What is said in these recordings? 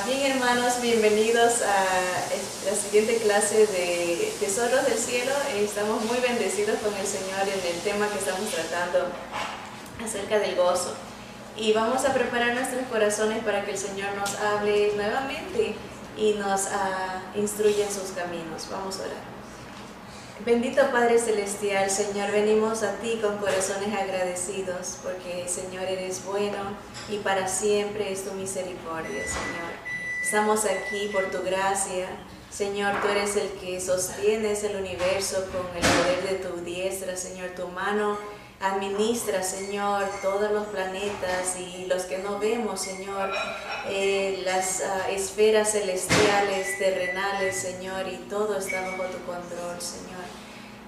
Bien, hermanos, bienvenidos a la siguiente clase de Tesoros del Cielo. Estamos muy bendecidos con el Señor en el tema que estamos tratando acerca del gozo. Y vamos a preparar nuestros corazones para que el Señor nos hable nuevamente y nos instruya en sus caminos. Vamos a orar. Bendito Padre Celestial, Señor, venimos a ti con corazones agradecidos, porque, Señor, eres bueno y para siempre es tu misericordia, Señor. Estamos aquí por tu gracia, Señor, tú eres el que sostienes el universo con el poder de tu diestra, Señor, tu mano administra, Señor, todos los planetas y los que no vemos, Señor, las esferas celestiales, terrenales, Señor, y todo está bajo tu control, Señor.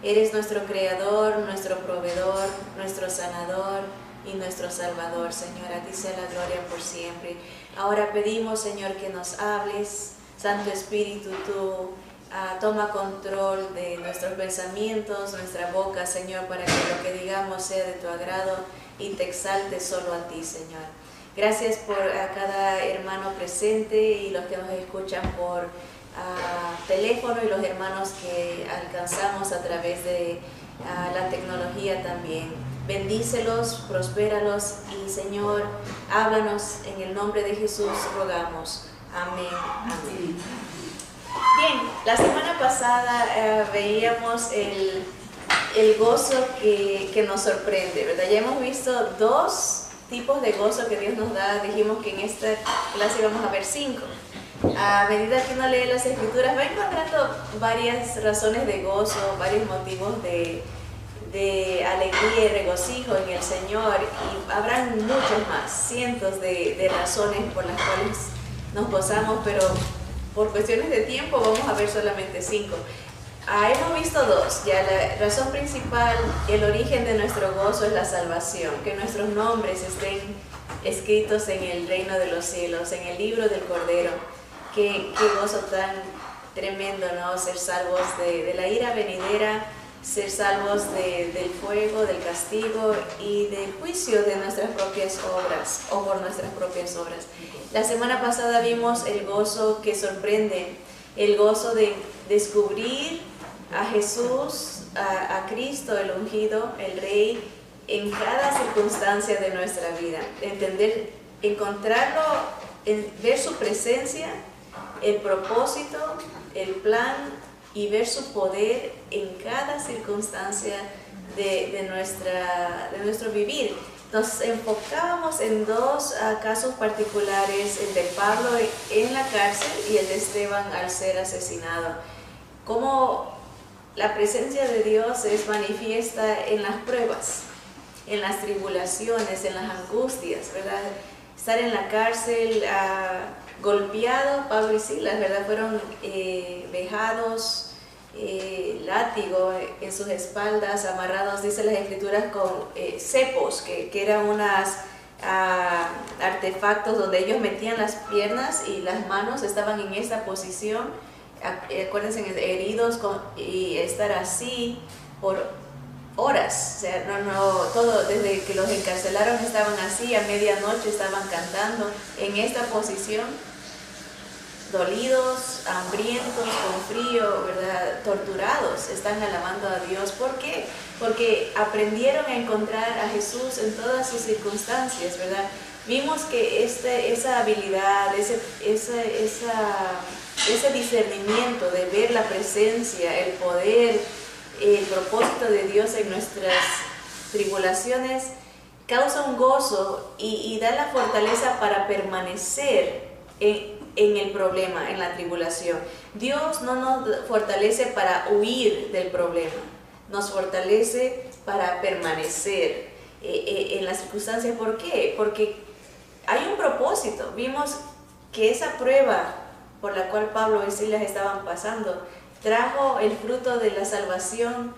Eres nuestro creador, nuestro proveedor, nuestro sanador y nuestro salvador, Señor. A ti sea la gloria por siempre. Ahora pedimos, Señor, que nos hables. Santo Espíritu, tú toma control de nuestros pensamientos, nuestra boca, Señor, para que lo que digamos sea de tu agrado y te exalte solo a ti, Señor. Gracias por cada hermano presente y los que nos escuchan por teléfono y los hermanos que alcanzamos a través de la tecnología también. Bendícelos, prospéralos y, Señor, háblanos en el nombre de Jesús, rogamos. Amén. Amén. Bien, la semana pasada veíamos el gozo que nos sorprende, ¿verdad? Ya hemos visto dos tipos de gozo que Dios nos da. Dijimos que en esta clase íbamos a ver 5. A medida que uno lee las Escrituras va encontrando varias razones de gozo, varios motivos de alegría y regocijo en el Señor, y habrán muchos más, cientos de razones por las cuales nos gozamos, pero por cuestiones de tiempo vamos a ver solamente 5. Hemos visto 2. Ya la razón principal, el origen de nuestro gozo es la salvación, que nuestros nombres estén escritos en el reino de los cielos, en el libro del Cordero. Qué gozo tan tremendo, ¿no? Ser salvos de la ira venidera, ser salvos del fuego, del castigo y del juicio de nuestras propias obras o por nuestras propias obras. La semana pasada vimos el gozo que sorprende, el gozo de descubrir a Jesús, a Cristo, el ungido, el Rey, en cada circunstancia de nuestra vida. Entender, encontrarlo, ver su presencia, el propósito, el plan y ver su poder en cada circunstancia de nuestro vivir. Nos enfocábamos en 2 casos particulares, el de Pablo en la cárcel y el de Esteban al ser asesinado. Cómo la presencia de Dios es manifiesta en las pruebas, en las tribulaciones, en las angustias, ¿verdad? Estar en la cárcel, golpeado, Pablo y Silas, ¿verdad? Fueron vejados, látigo en sus espaldas, amarrados, dice las Escrituras, con cepos, que eran unos artefactos donde ellos metían las piernas y las manos estaban en esta posición. Acuérdense, heridos y estar así por horas, o sea, todo, desde que los encarcelaron estaban así, a medianoche estaban cantando en esta posición, dolidos, hambrientos, con frío, ¿verdad? Torturados, están alabando a Dios. ¿Por qué? Porque aprendieron a encontrar a Jesús en todas sus circunstancias, ¿verdad? Vimos que esa habilidad, ese discernimiento de ver la presencia, el poder, el propósito de Dios en nuestras tribulaciones causa un gozo y da la fortaleza para permanecer en el problema, en la tribulación. Dios no nos fortalece para huir del problema, nos fortalece para permanecer en las circunstancias. ¿Por qué? Porque hay un propósito. Vimos que esa prueba por la cual Pablo y Silas estaban pasando trajo el fruto de la salvación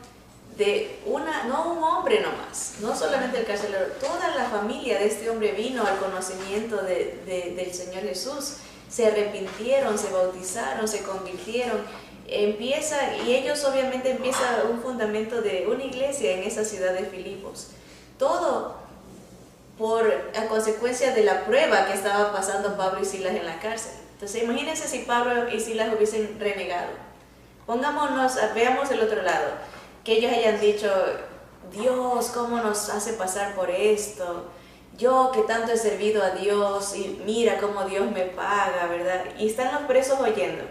de no un hombre nomás, no solamente el carcelero, toda la familia de este hombre vino al conocimiento del Señor Jesús, se arrepintieron, se bautizaron, se convirtieron, y ellos obviamente empieza un fundamento de una iglesia en esa ciudad de Filipos. Todo a consecuencia de la prueba que estaba pasando Pablo y Silas en la cárcel. Entonces imagínense si Pablo y Silas hubiesen renegado. Veamos el otro lado, que ellos hayan dicho, Dios, ¿cómo nos hace pasar por esto? Yo que tanto he servido a Dios y mira cómo Dios me paga, ¿verdad? Y están los presos oyendo.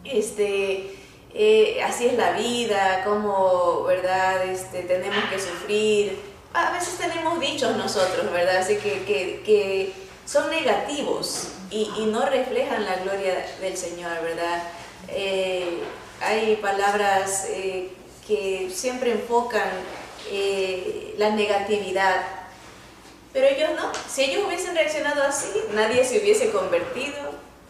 Así es la vida, cómo, ¿verdad? Tenemos que sufrir. A veces tenemos dichos nosotros, ¿verdad? Así que son negativos y no reflejan la gloria del Señor, ¿verdad? Hay palabras que siempre enfocan la negatividad, pero ellos no. Si ellos hubiesen reaccionado así, nadie se hubiese convertido,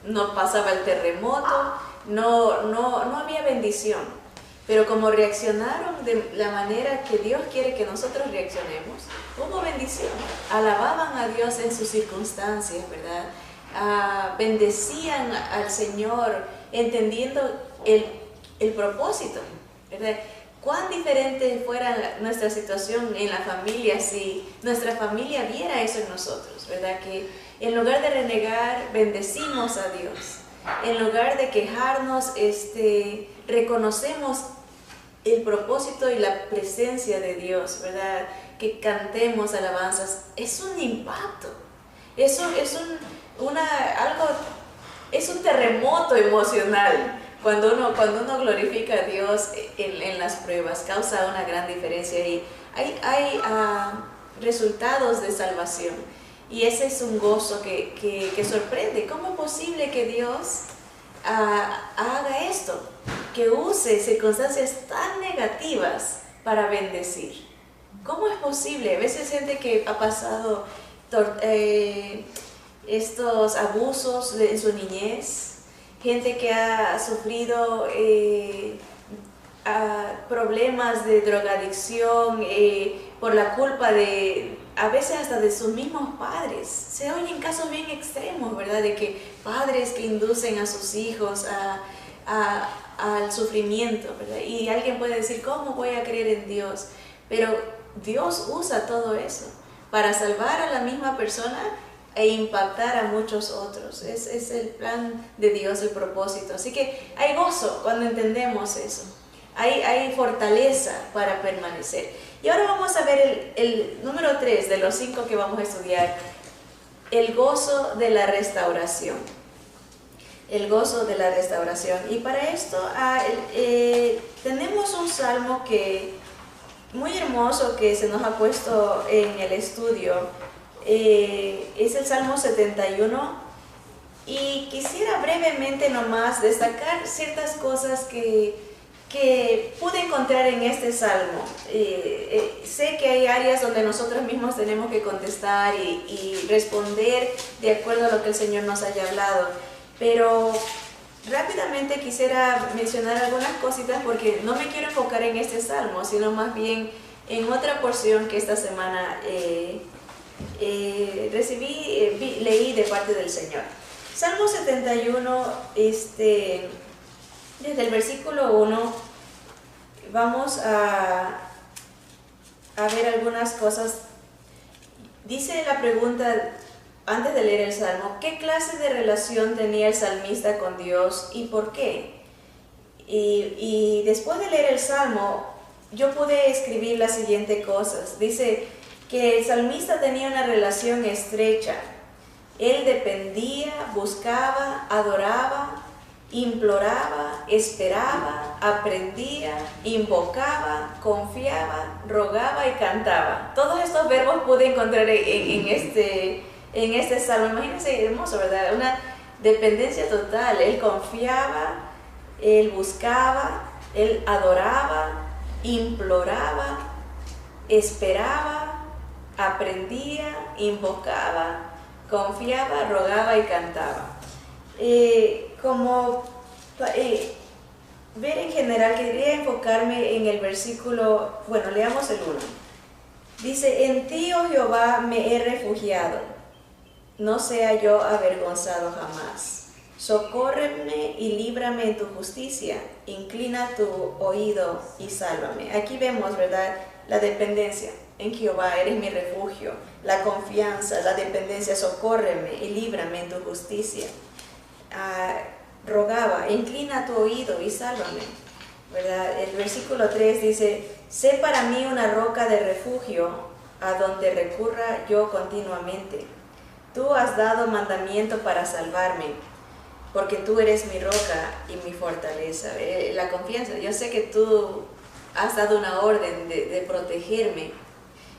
no pasaba el terremoto, no había bendición. Pero como reaccionaron de la manera que Dios quiere que nosotros reaccionemos, hubo bendición. Alababan a Dios en sus circunstancias, ¿verdad? Bendecían al Señor entendiendo el propósito, ¿verdad? Cuán diferente fuera nuestra situación en la familia si nuestra familia viera eso en nosotros, ¿verdad? Que en lugar de renegar, bendecimos a Dios. En lugar de quejarnos, reconocemos el propósito y la presencia de Dios, ¿verdad? Que cantemos alabanzas. Es un impacto. Eso es un terremoto emocional. Cuando uno glorifica a Dios en las pruebas, causa una gran diferencia y hay resultados de salvación. Y ese es un gozo que sorprende. ¿Cómo es posible que Dios haga esto? Que use circunstancias tan negativas para bendecir. ¿Cómo es posible? A veces gente que ha pasado estos abusos en su niñez, gente que ha sufrido problemas de drogadicción por la culpa a veces hasta de sus mismos padres. Se oyen casos bien extremos, ¿verdad? De que padres que inducen a sus hijos al sufrimiento, ¿verdad? Y alguien puede decir, ¿cómo voy a creer en Dios? Pero Dios usa todo eso para salvar a la misma persona e impactar a muchos otros. Es el plan de Dios, el propósito. Así que hay gozo cuando entendemos eso. Hay fortaleza para permanecer. Y ahora vamos a ver el número 3 de los 5 que vamos a estudiar. El gozo de la restauración. El gozo de la restauración. Y para esto tenemos un salmo muy hermoso que se nos ha puesto en el estudio. Es el Salmo 71 y quisiera brevemente nomás destacar ciertas cosas que pude encontrar en este Salmo. Sé que hay áreas donde nosotros mismos tenemos que contestar y responder de acuerdo a lo que el Señor nos haya hablado, pero rápidamente quisiera mencionar algunas cositas porque no me quiero enfocar en este Salmo, sino más bien en otra porción que esta semana leí de parte del Señor. Salmo 71, desde el versículo 1, vamos a ver algunas cosas. Dice la pregunta, antes de leer el Salmo, ¿qué clase de relación tenía el salmista con Dios y por qué? Y después de leer el Salmo, yo pude escribir las siguientes cosas. Dice que el salmista tenía una relación estrecha. Él dependía, buscaba, adoraba, imploraba, esperaba, aprendía, invocaba, confiaba, rogaba y cantaba. Todos estos verbos pude encontrar en este salmo. Imagínense, hermoso, ¿verdad? Una dependencia total. Él confiaba, él buscaba, él adoraba, imploraba, esperaba, aprendía, invocaba, confiaba, rogaba y cantaba. Ver en general, quería enfocarme en el versículo, leamos el 1. Dice, en ti, oh Jehová, me he refugiado, no sea yo avergonzado jamás. Socórreme y líbrame en tu justicia, inclina tu oído y sálvame. Aquí vemos, ¿verdad?, la dependencia. En Jehová eres mi refugio, la confianza, la dependencia, socórreme y líbrame en tu justicia. rogaba, inclina tu oído y sálvame, ¿verdad? El versículo 3 dice, sé para mí una roca de refugio a donde recurra yo continuamente. Tú has dado mandamiento para salvarme, porque tú eres mi roca y mi fortaleza. La confianza, yo sé que tú has dado una orden de protegerme,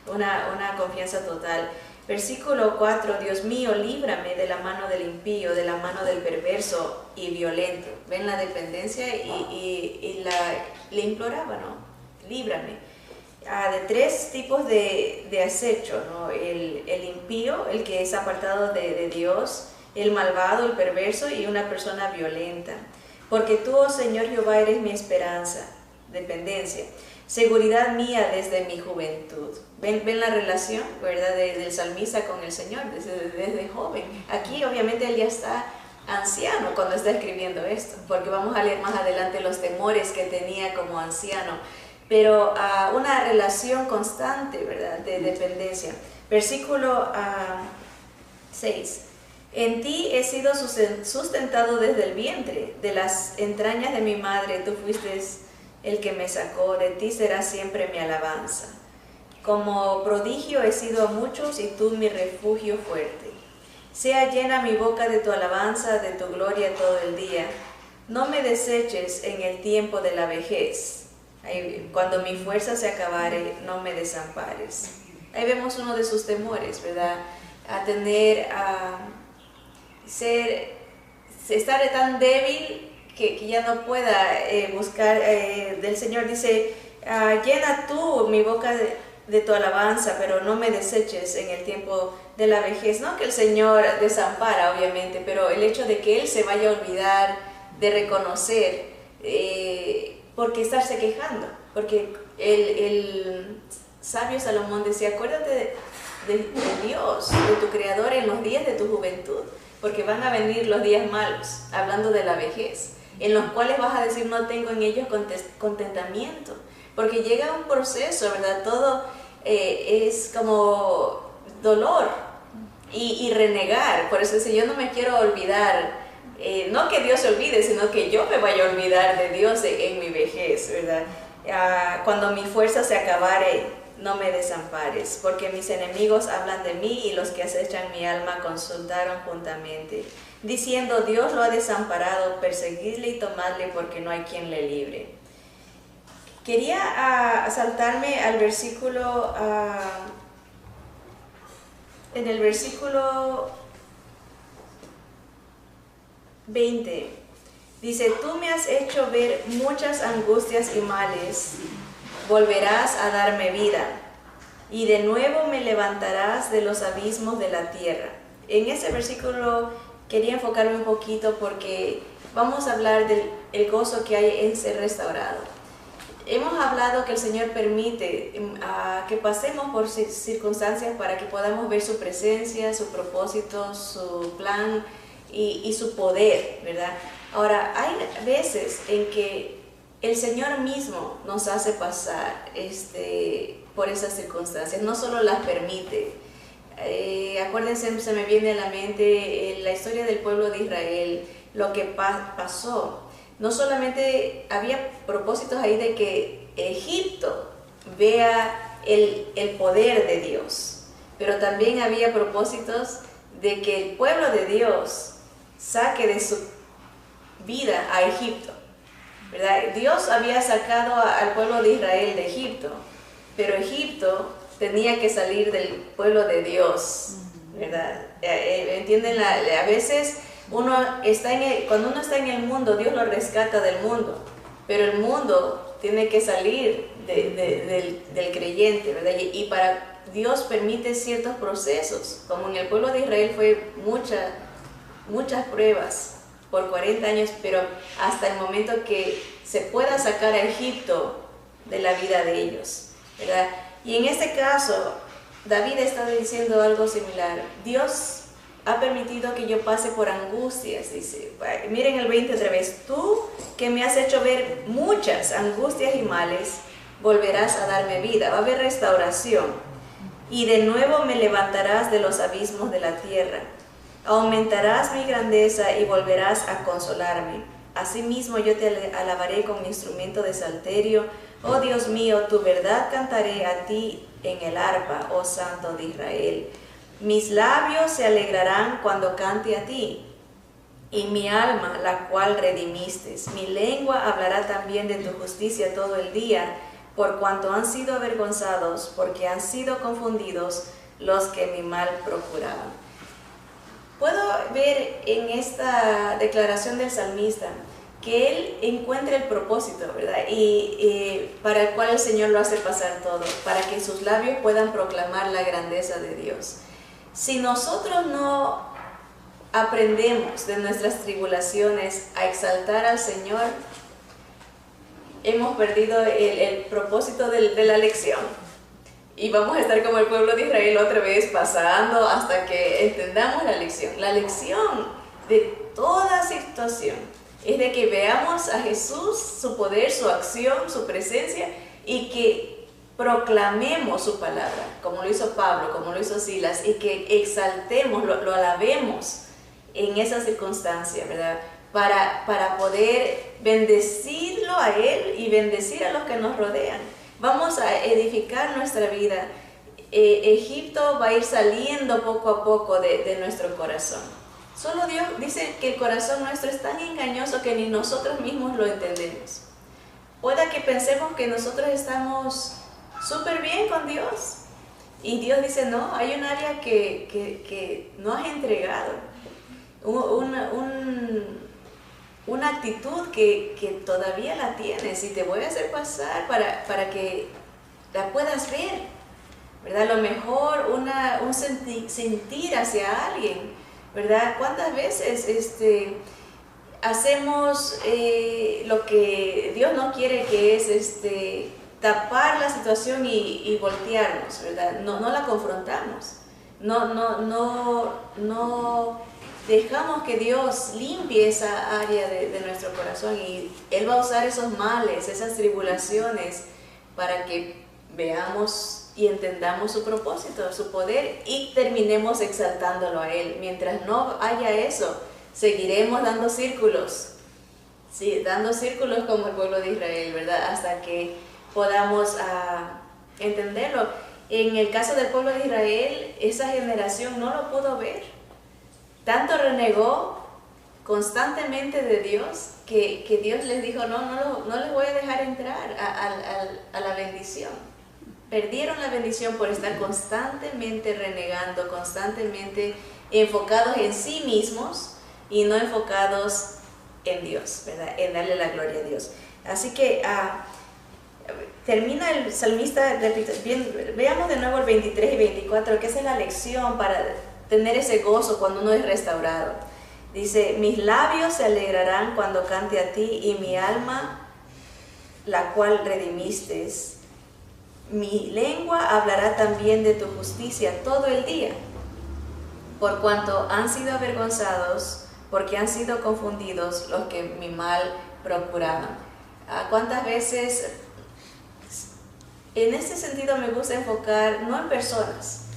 una confianza total. Versículo 4, Dios mío, líbrame de la mano del impío, de la mano del perverso y violento. ¿Ven la dependencia? Le imploraba, ¿no? Líbrame. De tres tipos de acecho, ¿no? El impío, el que es apartado de Dios, el malvado, el perverso y una persona violenta. Porque tú, oh Señor Jehová, eres mi esperanza, dependencia, seguridad mía desde mi juventud. ¿Ven la relación, verdad, del salmista con el Señor desde joven? Aquí obviamente él ya está anciano cuando está escribiendo esto, porque vamos a leer más adelante los temores que tenía como anciano, pero una relación constante, ¿verdad?, de dependencia. Versículo 6. En ti he sido sustentado desde el vientre, de las entrañas de mi madre tú fuiste el que me sacó, de ti será siempre mi alabanza. Como prodigio he sido a muchos y tú mi refugio fuerte. Sea llena mi boca de tu alabanza, de tu gloria todo el día. No me deseches en el tiempo de la vejez. Cuando mi fuerza se acabare, no me desampares. Ahí vemos uno de sus temores, ¿verdad? A tener, estar tan débil que ya no pueda buscar del Señor. Dice, llena tú mi boca de tu alabanza, pero no me deseches en el tiempo de la vejez. No que el Señor desampara, obviamente, pero el hecho de que Él se vaya a olvidar de reconocer, porque estarse quejando, porque el sabio Salomón decía, acuérdate de Dios, de tu Creador en los días de tu juventud, porque van a venir los días malos, hablando de la vejez, en los cuales vas a decir, no tengo en ellos contentamiento, porque llega un proceso, ¿verdad? Todo es como dolor y renegar. Por eso dice, yo no me quiero olvidar, no que Dios se olvide, sino que yo me vaya a olvidar de Dios en mi vejez, ¿verdad? Cuando mi fuerza se acabare, no me desampares, porque mis enemigos hablan de mí y los que acechan mi alma consultaron juntamente, diciendo, Dios lo ha desamparado, perseguidle y tomadle porque no hay quien le libre. Quería saltarme al versículo, en el versículo 20, dice, tú me has hecho ver muchas angustias y males, volverás a darme vida, y de nuevo me levantarás de los abismos de la tierra. En ese versículo quería enfocarme un poquito porque vamos a hablar del gozo que hay en ser restaurado. Hemos hablado que el Señor permite que pasemos por circunstancias para que podamos ver su presencia, su propósito, su plan y su poder, ¿verdad? Ahora, hay veces en que el Señor mismo nos hace pasar por esas circunstancias, no solo las permite. Acuérdense, se me viene a la mente la historia del pueblo de Israel, lo que pasó. No solamente había propósitos ahí de que Egipto vea el poder de Dios, pero también había propósitos de que el pueblo de Dios saque de su vida a Egipto, ¿verdad? Dios había sacado al pueblo de Israel de Egipto, pero Egipto tenía que salir del pueblo de Dios, ¿verdad? ¿Entienden? A veces cuando uno está en el mundo, Dios lo rescata del mundo, pero el mundo tiene que salir del creyente, ¿verdad? Y para Dios permite ciertos procesos, como en el pueblo de Israel fue muchas pruebas por 40 años, pero hasta el momento que se pueda sacar a Egipto de la vida de ellos, ¿verdad? Y en este caso, David está diciendo algo similar. Dios ha permitido que yo pase por angustias, dice. Miren el 20 otra vez. Tú que me has hecho ver muchas angustias y males, volverás a darme vida. Va a haber restauración. Y de nuevo me levantarás de los abismos de la tierra. Aumentarás mi grandeza y volverás a consolarme. Asimismo yo te alabaré con mi instrumento de salterio. Oh Dios mío, tu verdad cantaré a ti en el arpa, oh Santo de Israel. Mis labios se alegrarán cuando cante a ti, y mi alma, la cual redimiste. Mi lengua hablará también de tu justicia todo el día, por cuanto han sido avergonzados, porque han sido confundidos los que mi mal procuraban. Puedo ver en esta declaración del salmista que él encuentra el propósito, ¿verdad? Y para el cual el Señor lo hace pasar todo, para que sus labios puedan proclamar la grandeza de Dios. Si nosotros no aprendemos de nuestras tribulaciones a exaltar al Señor, hemos perdido el propósito de la lección. Y vamos a estar como el pueblo de Israel otra vez pasando hasta que entendamos la lección. La lección de toda situación es de que veamos a Jesús, su poder, su acción, su presencia, y que proclamemos su palabra, como lo hizo Pablo, como lo hizo Silas, y que exaltemos, lo alabemos en esa circunstancia, ¿verdad? Para poder bendecirlo a Él y bendecir a los que nos rodean. Vamos a edificar nuestra vida. Egipto va a ir saliendo poco a poco de nuestro corazón. Solo Dios dice que el corazón nuestro es tan engañoso que ni nosotros mismos lo entendemos. Pueda que pensemos que nosotros estamos súper bien con Dios, y Dios dice, no, hay un área que no has entregado, una actitud que todavía la tienes, y te voy a hacer pasar para que la puedas ver, ¿verdad? A lo mejor un sentir hacia alguien, ¿verdad? ¿Cuántas veces hacemos lo que Dios no quiere, que es tapar la situación y voltearnos, ¿verdad? No la confrontamos, no dejamos que Dios limpie esa área de nuestro corazón, y Él va a usar esos males, esas tribulaciones, para que veamos y entendamos su propósito, su poder, y terminemos exaltándolo a Él. Mientras no haya eso, seguiremos dando círculos, sí, dando círculos como el pueblo de Israel, ¿verdad? Hasta que podamos entenderlo. En el caso del pueblo de Israel, esa generación no lo pudo ver. Tanto renegó constantemente de Dios que Dios les dijo, no les voy a dejar entrar a la bendición. Perdieron la bendición por estar constantemente renegando, constantemente enfocados en sí mismos y no enfocados en Dios, ¿verdad? En darle la gloria a Dios. Así que termina el salmista, veamos de nuevo el 23 y 24, que esa es la lección para tener ese gozo cuando uno es restaurado. Dice, mis labios se alegrarán cuando cante a ti, y mi alma, la cual redimiste. Mi lengua hablará también de tu justicia todo el día, por cuanto han sido avergonzados, porque han sido confundidos los que mi mal procuraban. ¿Cuántas veces? En este sentido me gusta enfocar no en personas,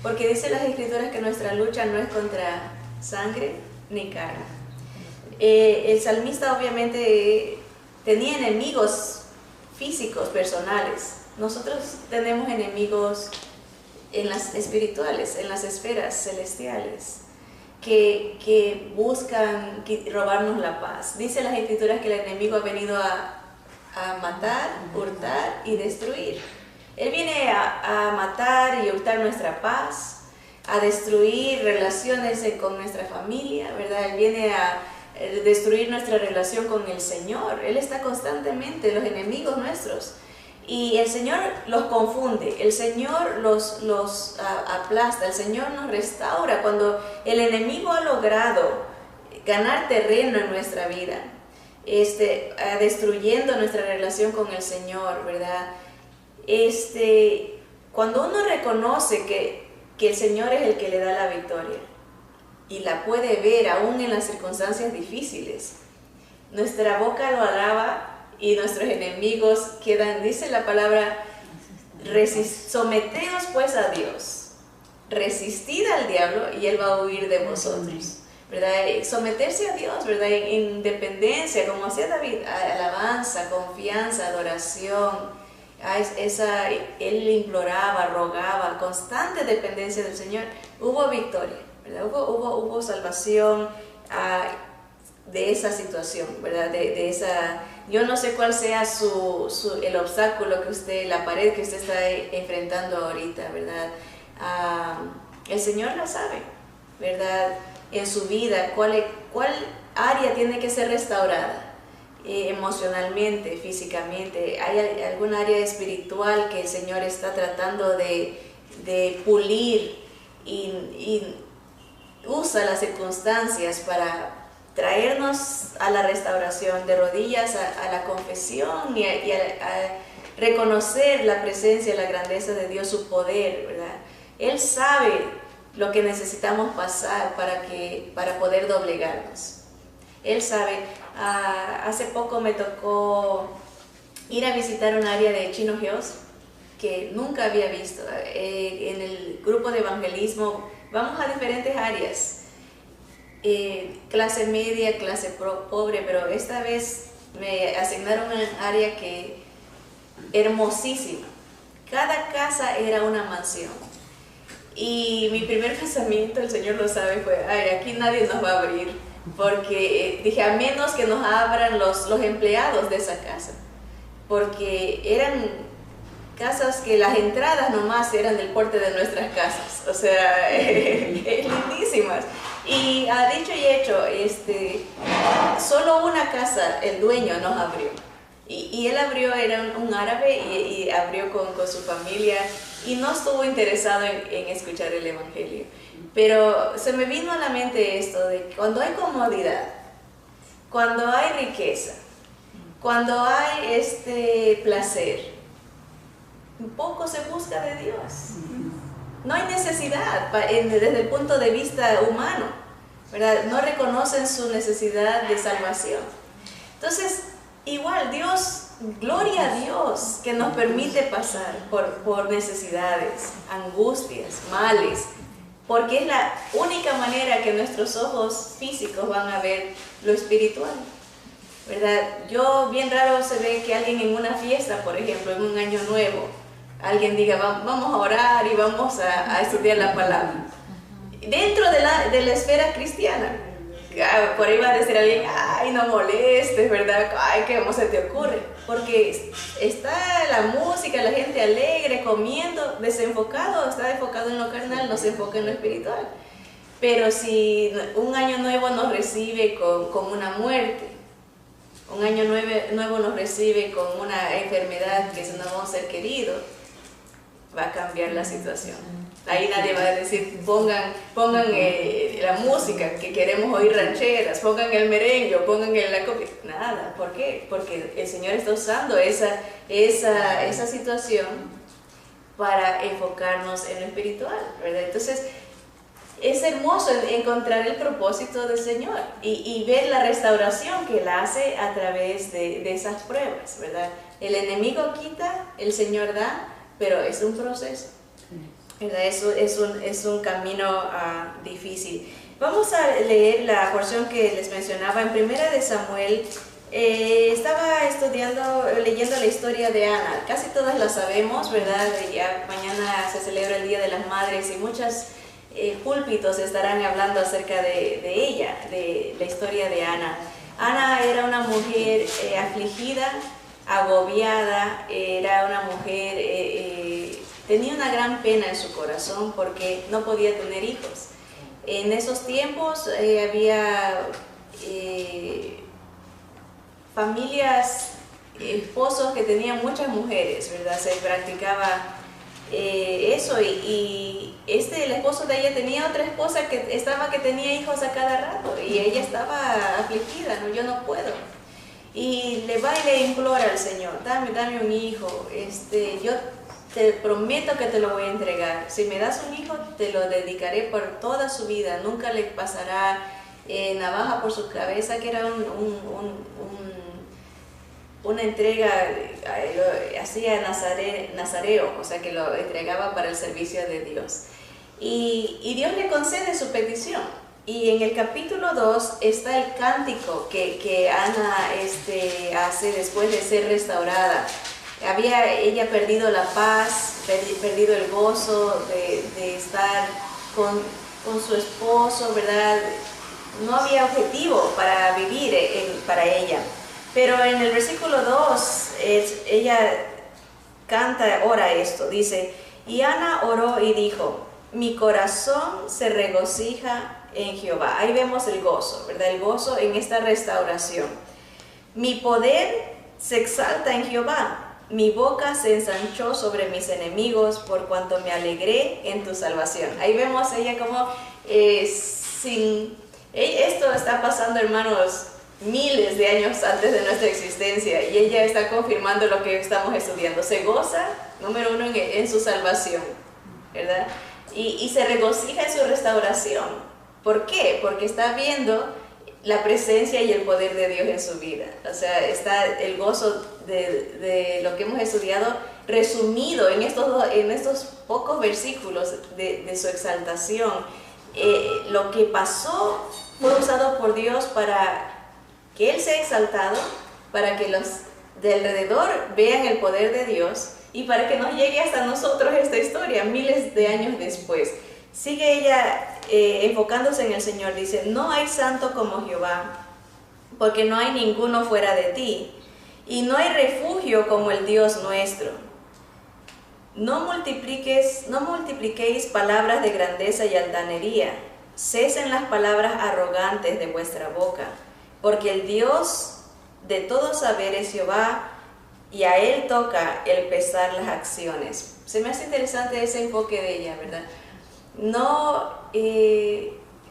porque dice las Escrituras que nuestra lucha no es contra sangre ni carne. El salmista obviamente tenía enemigos físicos, personales. Nosotros tenemos enemigos en las espirituales, en las esferas celestiales, que buscan robarnos la paz. Dice las Escrituras que el enemigo ha venido a matar, hurtar y destruir. Él viene a matar y hurtar nuestra paz, a destruir relaciones con nuestra familia, ¿verdad? Él viene a destruir nuestra relación con el Señor. Él está constantemente, los enemigos nuestros. Y el Señor los confunde, el Señor los aplasta, el Señor nos restaura. Cuando el enemigo ha logrado ganar terreno en nuestra vida, destruyendo nuestra relación con el Señor, ¿verdad? Cuando uno reconoce que el Señor es el que le da la victoria y la puede ver aún en las circunstancias difíciles, nuestra boca lo alaba y nuestros enemigos quedan, dice la palabra, someteos pues a Dios, resistid al diablo y él va a huir de vosotros, ¿verdad? Someterse a Dios, ¿verdad? En dependencia, como hacía David, alabanza, confianza, adoración. Él imploraba, rogaba, constante dependencia del Señor. Hubo victoria, ¿verdad? Hubo salvación de esa situación, ¿verdad? De esa, yo no sé cuál sea el obstáculo que usted, la pared que usted está enfrentando ahorita, ¿verdad? El Señor la sabe, ¿verdad? En su vida, cuál área tiene que ser restaurada. Emocionalmente, físicamente, hay algún área espiritual que el Señor está tratando de pulir y usa las circunstancias para traernos a la restauración de rodillas, a la confesión y a reconocer la presencia, la grandeza de Dios, su poder, ¿verdad? Él sabe lo que necesitamos pasar para poder doblegarnos. Él sabe. Hace poco me tocó ir a visitar un área de chinos que nunca había visto. En el grupo de evangelismo vamos a diferentes áreas, clase media, clase pobre, pero esta vez me asignaron un área que hermosísima. Cada casa era una mansión. Y mi primer pensamiento, el Señor lo sabe, fue, ay, aquí nadie nos va a abrir. Porque dije, a menos que nos abran los empleados de esa casa, porque eran casas que las entradas nomás eran del porte de nuestras casas, o sea, lindísimas. Y a dicho y hecho, solo una casa el dueño nos abrió. Y él abrió, era un árabe, y abrió con su familia, y no estuvo interesado en escuchar el evangelio. Pero se me vino a la mente esto de que cuando hay comodidad, cuando hay riqueza, cuando hay placer, poco se busca de Dios. No hay necesidad desde el punto de vista humano, ¿verdad? No reconocen su necesidad de salvación. Entonces, igual Dios, gloria a Dios que nos permite pasar por necesidades, angustias, males, porque es la única manera que nuestros ojos físicos van a ver lo espiritual, ¿verdad? Bien raro se ve que alguien en una fiesta, por ejemplo, en un año nuevo, alguien diga, vamos a orar y vamos a estudiar la palabra. Dentro de la esfera cristiana, por ahí va a decir alguien, ay, no molestes, ¿verdad? Ay, ¿cómo se te ocurre? Porque está la música, la gente alegre, comiendo, desenfocado, está enfocado en lo carnal, no se enfoca en lo espiritual. Pero si un año nuevo nos recibe con una muerte, un año nuevo nos recibe con una enfermedad que se nos va a un ser querido, va a cambiar la situación. Ahí nadie va a decir, pongan la música, que queremos oír rancheras, pongan el merengue, pongan la copia. Nada, ¿por qué? Porque el Señor está usando esa situación para enfocarnos en lo espiritual, ¿verdad? Entonces, es hermoso encontrar el propósito del Señor y ver la restauración que Él hace a través de esas pruebas, ¿verdad? El enemigo quita, el Señor da, pero es un proceso, ¿verdad? Es un camino difícil. Vamos a leer la porción que les mencionaba en 1 de Samuel. Estaba leyendo la historia de Ana. Casi todas la sabemos, ¿verdad? Ya mañana se celebra el Día de las Madres y muchos púlpitos estarán hablando acerca de ella, de la historia de Ana. Ana era una mujer afligida, agobiada, era una mujer, tenía una gran pena en su corazón porque no podía tener hijos. En esos tiempos había familias, esposos que tenían muchas mujeres, ¿verdad? Se practicaba eso y el esposo de ella tenía otra esposa que tenía hijos a cada rato y ella estaba afligida, ¿no? Yo no puedo. Y le va y le implora al Señor, dame un hijo, yo te prometo que te lo voy a entregar. Si me das un hijo, te lo dedicaré por toda su vida, nunca le pasará navaja por su cabeza, que era una entrega, hacía nazareo, o sea que lo entregaba para el servicio de Dios. y Dios le concede su petición. Y en el capítulo 2 está el cántico que Ana hace después de ser restaurada. Había ella perdido la paz, perdido el gozo de estar con su esposo, ¿verdad? No había objetivo para vivir para ella. Pero en el versículo 2, ella ora esto, dice: y Ana oró y dijo, mi corazón se regocija en Jehová. Ahí vemos el gozo, ¿verdad? El gozo en esta restauración. Mi poder se exalta en Jehová. Mi boca se ensanchó sobre mis enemigos por cuanto me alegré en tu salvación. Ahí vemos ella como esto está pasando, hermanos, miles de años antes de nuestra existencia, y ella está confirmando lo que estamos estudiando. Se goza, número uno, en su salvación, ¿verdad? Y se regocija en su restauración. ¿Por qué? Porque está viendo la presencia y el poder de Dios en su vida. O sea, está el gozo de lo que hemos estudiado resumido en estos pocos versículos de su exaltación. Lo que pasó fue usado por Dios para que Él sea exaltado, para que los de alrededor vean el poder de Dios y para que nos llegue hasta nosotros esta historia miles de años después. Sigue ella enfocándose en el Señor, dice: no hay santo como Jehová, porque no hay ninguno fuera de ti, y no hay refugio como el Dios nuestro. No multipliquéis palabras de grandeza y altanería, cesen las palabras arrogantes de vuestra boca, porque el Dios de todo saber es Jehová, y a Él toca el pesar las acciones. Se me hace interesante ese enfoque de ella, ¿verdad?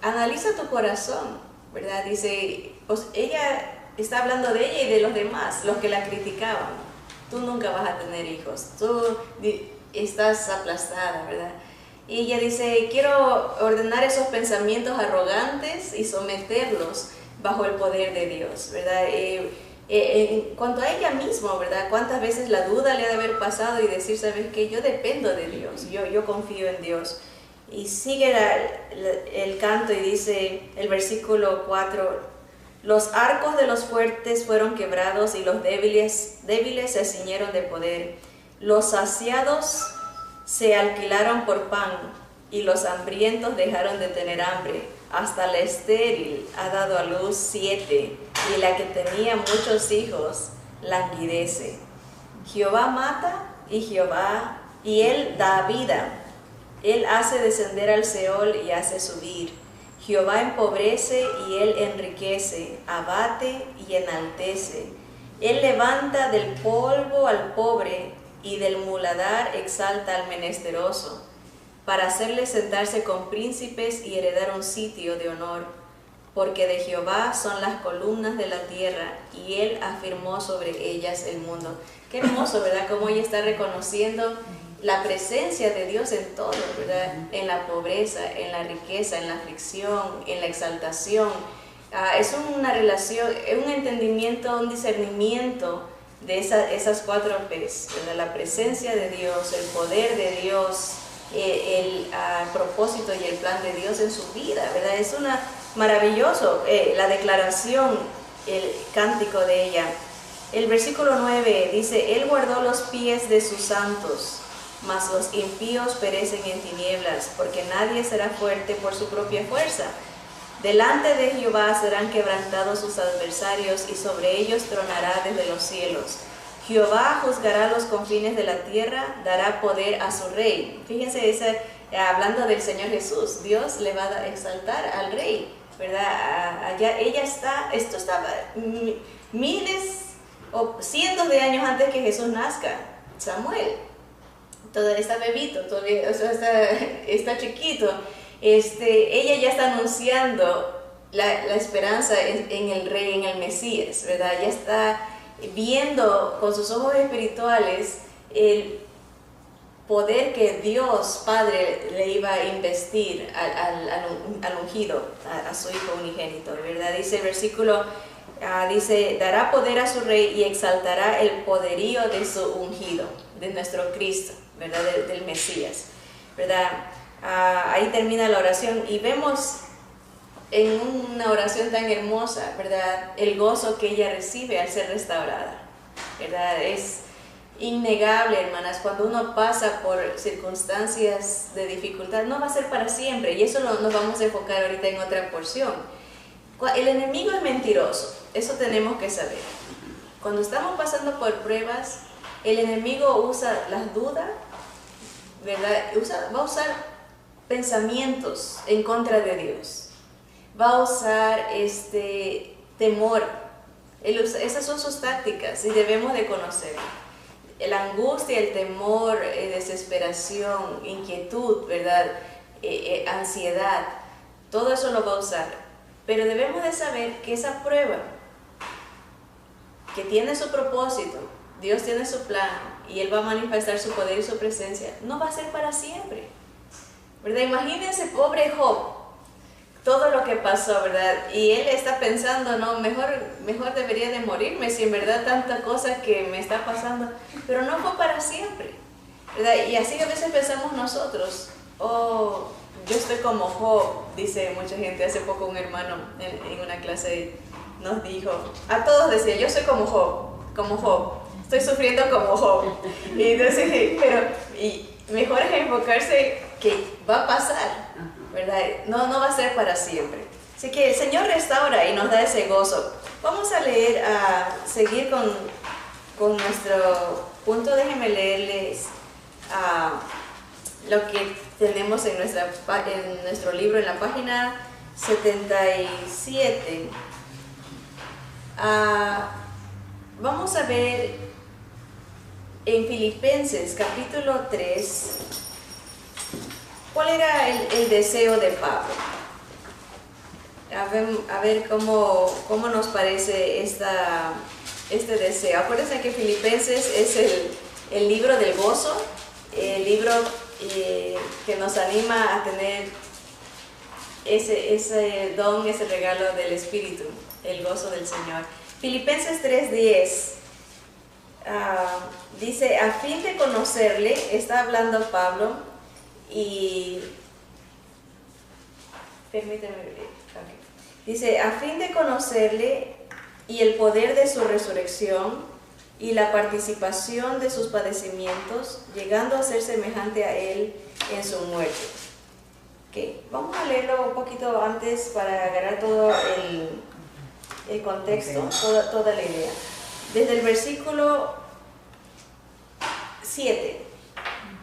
Analiza tu corazón, ¿verdad? Dice, pues ella está hablando de ella y de los demás, los que la criticaban. Tú nunca vas a tener hijos, tú estás aplastada, ¿verdad? Y ella dice, quiero ordenar esos pensamientos arrogantes y someterlos bajo el poder de Dios, ¿verdad? En cuanto a ella misma, ¿verdad? ¿Cuántas veces la duda le ha de haber pasado y decir, ¿sabes qué? Yo dependo de Dios, yo confío en Dios. Y sigue el canto y dice el versículo 4, los arcos de los fuertes fueron quebrados y los débiles se ciñeron de poder. Los saciados se alquilaron por pan y los hambrientos dejaron de tener hambre. Hasta la estéril ha dado a luz 7 y la que tenía muchos hijos languidece. Jehová mata y Él da vida. Él hace descender al Seol y hace subir. Jehová empobrece y Él enriquece, abate y enaltece. Él levanta del polvo al pobre y del muladar exalta al menesteroso, para hacerle sentarse con príncipes y heredar un sitio de honor. Porque de Jehová son las columnas de la tierra y Él afirmó sobre ellas el mundo. Qué hermoso, ¿verdad? Cómo ella está reconociendo la presencia de Dios en todo, ¿verdad? En la pobreza, en la riqueza, en la aflicción, en la exaltación. Es una relación, es un entendimiento, un discernimiento de esas 4 P's, ¿verdad? La presencia de Dios, el poder de Dios, el propósito y el plan de Dios en su vida, ¿verdad? Es maravilloso la declaración, el cántico de ella. El versículo 9 dice, Él guardó los pies de sus santos, mas los impíos perecen en tinieblas, porque nadie será fuerte por su propia fuerza. Delante de Jehová serán quebrantados sus adversarios, y sobre ellos tronará desde los cielos. Jehová juzgará los confines de la tierra, dará poder a su rey. Fíjense, hablando del Señor Jesús, Dios le va a exaltar al rey, ¿verdad? Esto estaba miles o cientos de años antes que Jesús nazca. Samuel todavía está bebito, todavía, o sea, está chiquito. Ella ya está anunciando la esperanza en el rey, en el Mesías, ¿verdad? Ya está viendo con sus ojos espirituales el poder que Dios Padre le iba a investir al ungido, a su Hijo unigénito, ¿verdad? Dice el versículo, dice, dará poder a su rey y exaltará el poderío de su ungido, de nuestro Cristo, ¿verdad? Del Mesías, ¿verdad? Ahí termina la oración y vemos en una oración tan hermosa, ¿verdad?, el gozo que ella recibe al ser restaurada, ¿verdad? Es innegable, hermanas, cuando uno pasa por circunstancias de dificultad, no va a ser para siempre, y eso nos vamos a enfocar ahorita en otra porción. El enemigo es mentiroso, eso tenemos que saber. Cuando estamos pasando por pruebas, el enemigo usa las dudas, ¿verdad? Va a usar pensamientos en contra de Dios, va a usar temor. Esas son sus tácticas y debemos de conocerlo. La angustia, el temor, desesperación, inquietud, ¿verdad? Ansiedad, todo eso lo va a usar. Pero debemos de saber que esa prueba, que tiene su propósito, Dios tiene su plan y Él va a manifestar su poder y su presencia, no va a ser para siempre, ¿verdad? Imagínense, pobre Job, todo lo que pasó, ¿verdad? Y él está pensando, no, mejor debería de morirme si en verdad tanta cosa que me está pasando, pero no fue para siempre, ¿verdad? Y así a veces pensamos nosotros, oh, yo estoy como Job, dice mucha gente. Hace poco un hermano en una clase nos dijo, a todos decía, yo soy como Job, estoy sufriendo como Job. Y entonces, y mejor es enfocarse que va a pasar, ¿verdad? No va a ser para siempre. Así que el Señor restaura y nos da ese gozo. Vamos a leer, a seguir con nuestro punto. Déjenme leerles lo que tenemos en nuestro libro, en la página 77. Vamos a ver en Filipenses capítulo 3, ¿cuál era el deseo de Pablo? A ver cómo nos parece este deseo. Acuérdense que Filipenses es el libro del gozo, el libro que nos anima a tener ese don, ese regalo del Espíritu, el gozo del Señor. Filipenses 3:10 dice, a fin de conocerle, está hablando Pablo, y permíteme, okay. Dice, a fin de conocerle y el poder de su resurrección y la participación de sus padecimientos, llegando a ser semejante a él en su muerte. Okay. Vamos a leerlo un poquito antes para agarrar todo el contexto, toda la idea. Desde el versículo 7,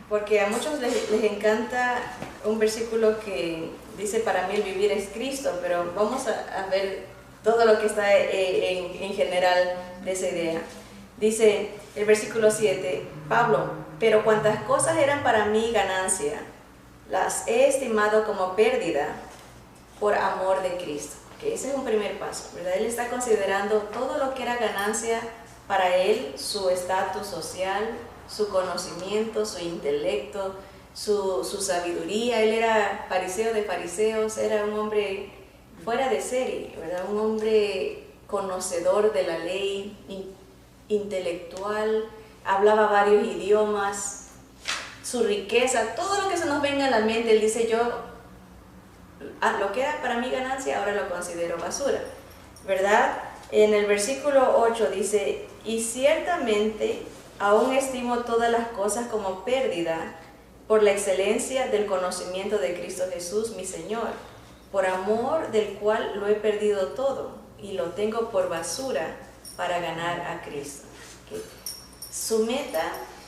porque a muchos les encanta un versículo que dice, para mí el vivir es Cristo, pero vamos a ver todo lo que está en general de esa idea. Dice el versículo 7, Pablo, pero cuantas cosas eran para mí ganancia, las he estimado como pérdida por amor de Cristo. Que ese es un primer paso, ¿verdad? Él está considerando todo lo que era ganancia para él, su estatus social, su conocimiento, su intelecto, su sabiduría. Él era fariseo de fariseos, era un hombre fuera de serie, ¿verdad? Un hombre conocedor de la ley, intelectual, hablaba varios idiomas, su riqueza, todo lo que se nos venga a la mente. Él dice, lo que era para mí ganancia, ahora lo considero basura, ¿verdad? En el versículo 8 dice, y ciertamente aún estimo todas las cosas como pérdida por la excelencia del conocimiento de Cristo Jesús, mi Señor, por amor del cual lo he perdido todo y lo tengo por basura para ganar a Cristo. ¿Okay? Su meta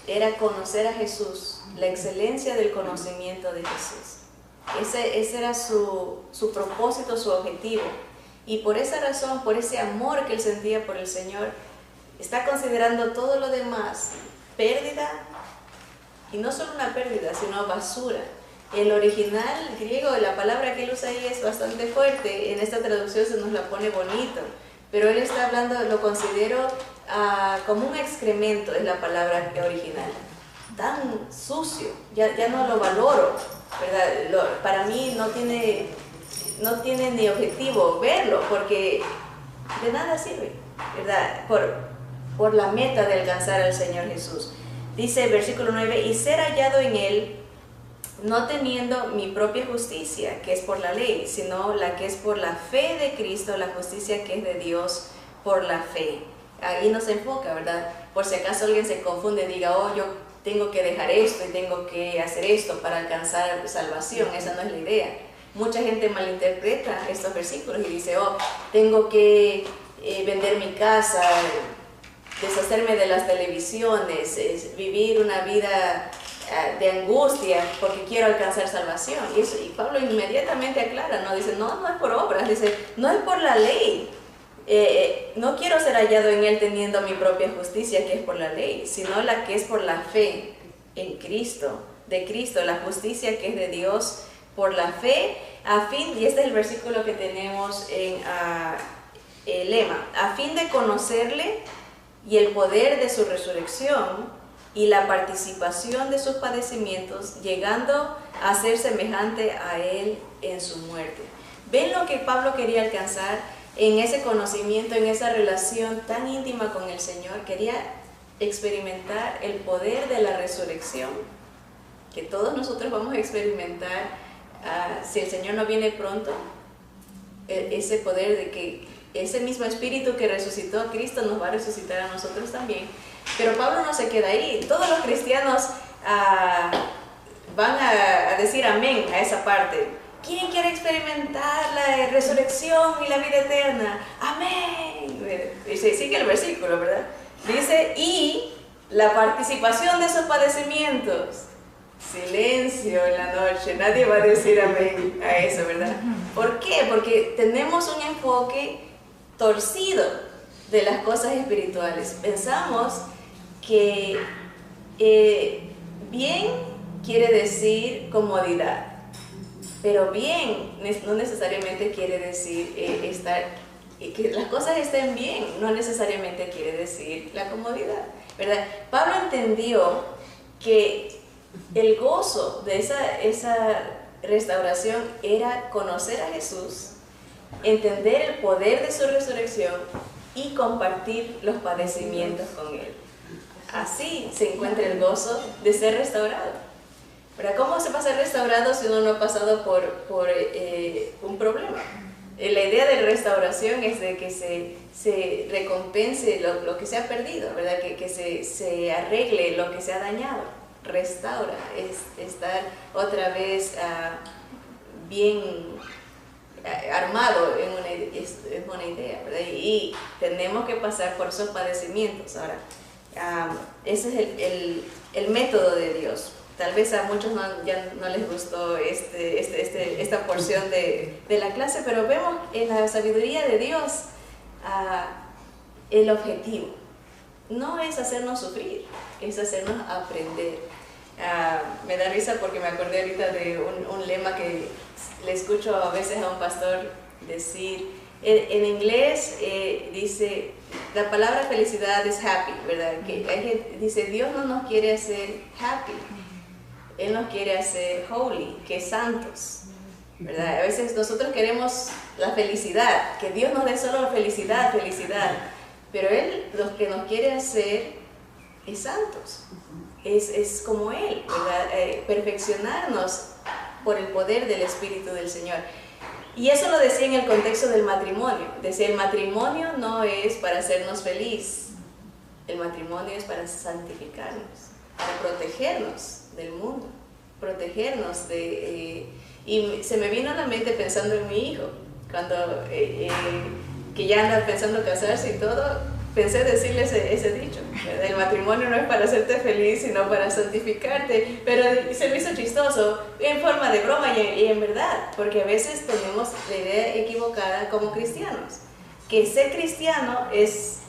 era conocer a Jesús, la excelencia del conocimiento de Jesús. Ese era su propósito, su objetivo. Y por esa razón, por ese amor que él sentía por el Señor, está considerando todo lo demás pérdida, y no solo una pérdida, sino basura. El original griego, la palabra que él usa ahí es bastante fuerte. En esta traducción se nos la pone bonito, pero él está hablando, lo considero como un excremento, es la palabra original. Tan sucio, ya no lo valoro, ¿verdad? Para mí no tiene ni objetivo verlo, porque de nada sirve, ¿verdad? Por la meta de alcanzar al Señor Jesús. Dice el versículo 9, y ser hallado en él, no teniendo mi propia justicia, que es por la ley, sino la que es por la fe de Cristo, la justicia que es de Dios por la fe. Ahí nos enfoca, ¿verdad? Por si acaso alguien se confunde, diga, oh, yo tengo que dejar esto y tengo que hacer esto para alcanzar salvación. Esa no es la idea. Mucha gente malinterpreta estos versículos y dice, oh, tengo que vender mi casa, deshacerme de las televisiones, vivir una vida de angustia porque quiero alcanzar salvación. Y Pablo inmediatamente aclara, ¿no? Dice, no es por obras, dice, no es por la ley. No quiero ser hallado en él teniendo mi propia justicia, que es por la ley, sino la que es por la fe en Cristo, de Cristo, la justicia que es de Dios por la fe, a fin, y este es el versículo que tenemos en el lema, a fin de conocerle y el poder de su resurrección y la participación de sus padecimientos, llegando a ser semejante a él en su muerte. ¿Ven lo que Pablo quería alcanzar en ese conocimiento, en esa relación tan íntima con el Señor? Quería experimentar el poder de la resurrección, que todos nosotros vamos a experimentar si el Señor no viene pronto, ese poder de que ese mismo espíritu que resucitó a Cristo nos va a resucitar a nosotros también. Pero Pablo no se queda ahí. Todos los cristianos van a decir amén a esa parte. ¿Quién quiere experimentar la resurrección y la vida eterna? ¡Amén! Sigue el versículo, ¿verdad? Dice, y la participación de sus padecimientos. Silencio en la noche, nadie va a decir amén a eso, ¿verdad? ¿Por qué? Porque tenemos un enfoque torcido de las cosas espirituales. Pensamos que bien quiere decir comodidad, pero bien no necesariamente quiere decir que las cosas estén bien, no necesariamente quiere decir la comodidad, ¿verdad? Pablo entendió que el gozo de esa restauración era conocer a Jesús, entender el poder de su resurrección y compartir los padecimientos con Él. Así se encuentra el gozo de ser restaurado. ¿Verdad? ¿Cómo se va a ser restaurado si uno no ha pasado por un problema? La idea de restauración es de que se recompense lo que se ha perdido, ¿verdad? Que se arregle lo que se ha dañado. Restaura, es estar otra vez bien armado es una idea, ¿verdad? Y tenemos que pasar por esos padecimientos. Ahora, ese es el método de Dios. Tal vez a muchos ya no les gustó esta porción de la clase, pero vemos en la sabiduría de Dios el objetivo. No es hacernos sufrir, es hacernos aprender. Me da risa porque me acordé ahorita de un lema que le escucho a veces a un pastor decir. En inglés dice, la palabra felicidad es happy, ¿verdad? Que dice, Dios no nos quiere hacer happy, Él nos quiere hacer holy, que es santos, ¿verdad? A veces nosotros queremos la felicidad, que Dios nos dé solo felicidad, pero Él lo que nos quiere hacer es santos, es como Él, ¿verdad? Perfeccionarnos por el poder del Espíritu del Señor. Y eso lo decía en el contexto del matrimonio. Decía, el matrimonio no es para hacernos feliz, el matrimonio es para santificarnos, para protegernos del mundo, protegernos de... y se me vino a la mente pensando en mi hijo, cuando que ya anda pensando casarse y todo, pensé decirle ese dicho, ¿verdad? El matrimonio no es para hacerte feliz, sino para santificarte, pero se me hizo chistoso, en forma de broma y en verdad, porque a veces tenemos la idea equivocada como cristianos, que ser cristiano es